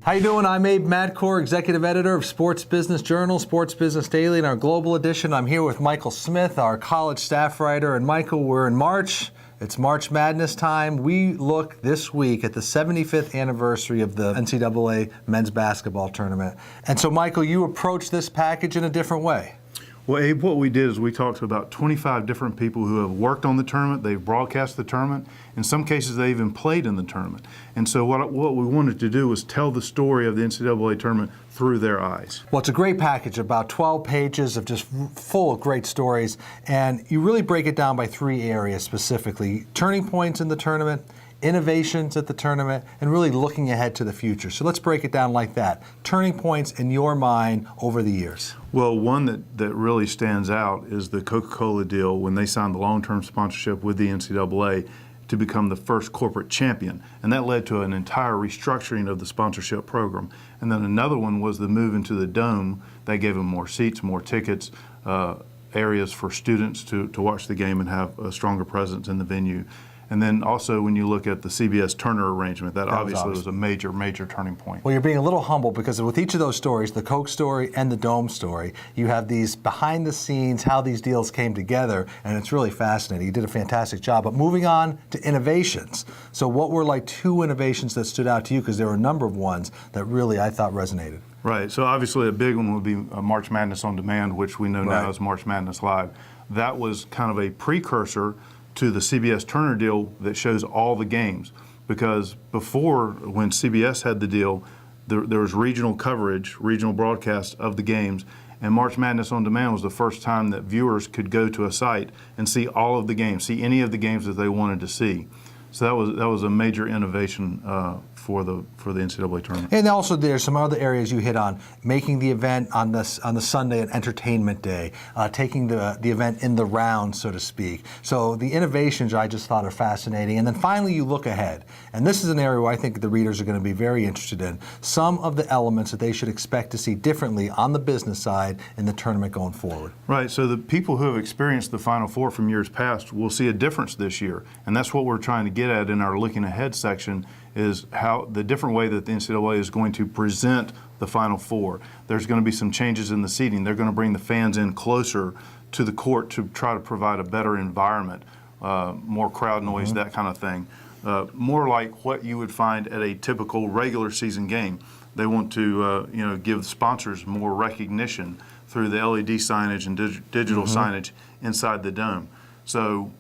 How you doing? I'm Abe Madcore, Executive Editor of Sports Business Journal, Sports Business Daily, and our Global Edition. I'm here with Michael Smith, our college staff writer. And Michael, we're in March. It's March Madness time. We look this week at the 75th anniversary of the NCAA men's basketball tournament. And so, Michael, you approach this package in a different way. Well, Abe, what we did is we talked to about 25 different people who have worked on the tournament. They've broadcast the tournament. In some cases, they even played in the tournament. And so what we wanted to do was tell the story of the NCAA tournament through their eyes. Well, it's a great package, about 12 pages of just full of great stories. And you really break it down by three areas specifically: turning points in the tournament, innovations at the tournament, and really looking ahead to the future. So let's break it down like that. Turning points in your mind over the years. Well, one that really stands out is the Coca-Cola deal when they signed the long-term sponsorship with the NCAA to become the first corporate champion. And that led to an entire restructuring of the sponsorship program. And then another one was the move into the Dome. That gave them more seats, more tickets, areas for students to watch the game and have a stronger presence in the venue. And then also when you look at the CBS Turner arrangement, that obviously was a major, major turning point. Well, you're being a little humble because with each of those stories, the Coke story and the Dome story, you have these behind the scenes, how these deals came together, and it's really fascinating. You did a fantastic job. But moving on to innovations. So what were like two innovations that stood out to you? Because there were a number of ones that really, I thought, resonated. Right. So obviously a big one would be March Madness on Demand, which we know now as March Madness Live. That was kind of a precursor to the CBS Turner deal that shows all the games. Because before, when CBS had the deal, there was regional coverage, regional broadcast of the games, and March Madness on Demand was the first time that viewers could go to a site and see all of the games, see any of the games that they wanted to see. So that was a major innovation for the NCAA tournament. And also there's some other areas you hit on, making the event on the Sunday an entertainment day, taking the event in the round, so to speak. So the innovations I just thought are fascinating. And then finally you look ahead. And this is an area where I think the readers are going to be very interested in. Some of the elements that they should expect to see differently on the business side in the tournament going forward. Right, so the people who have experienced the Final Four from years past will see a difference this year. And that's what we're trying to get at in our looking ahead section, is how the different way that the NCAA is going to present the Final Four. There's going to be some changes in the seating. They're going to bring the fans in closer to the court to try to provide a better environment, more crowd noise, that kind of thing. More like what you would find at a typical regular season game. They want to give sponsors more recognition through the LED signage and digital signage inside the dome. So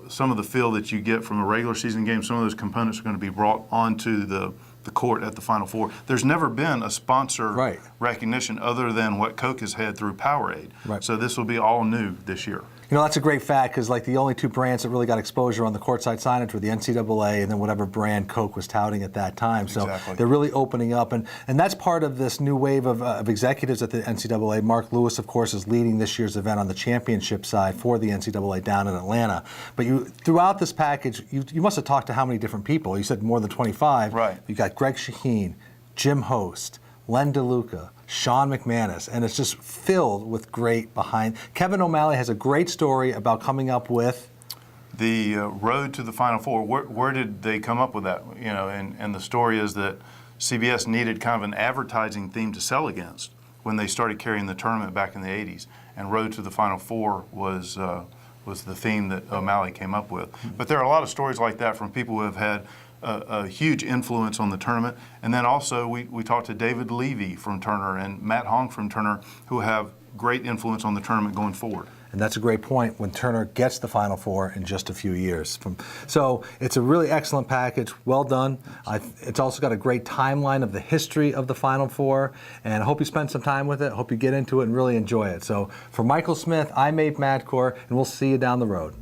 some of the feel that you get from a regular season game, some of those components are going to be brought onto the court at the Final Four. There's never been a sponsor recognition other than what Coke has had through Powerade. So this will be all new this year. You know, that's a great fact because like the only two brands that really got exposure on the courtside signage were the NCAA and then whatever brand Coke was touting at that time. So they're really opening up. And that's part of this new wave of executives at the NCAA. Mark Lewis, of course, is leading this year's event on the championship side for the NCAA down in Atlanta. But throughout this package, you must have talked to how many different people? You said more than 25. Right. You got Greg Shaheen, Jim Host, Len DeLuca, Sean McManus, and it's just filled with great behind. Kevin O'Malley has a great story about coming up with the road to the Final Four. Where did they come up with that? You know, and the story is that CBS needed kind of an advertising theme to sell against when they started carrying the tournament back in the 80s, and road to the Final Four was the theme that O'Malley came up with. But there are a lot of stories like that from people who have had a huge influence on the tournament. And then also we talked to David Levy from Turner and Matt Hong from Turner, who have great influence on the tournament going forward. And that's a great point when Turner gets the Final Four in just a few years. So it's a really excellent package, well done. It's also got a great timeline of the history of the Final Four, and I hope you spend some time with it. I hope you get into it and really enjoy it. So for Michael Smith, I'm Abe Madcore, and we'll see you down the road.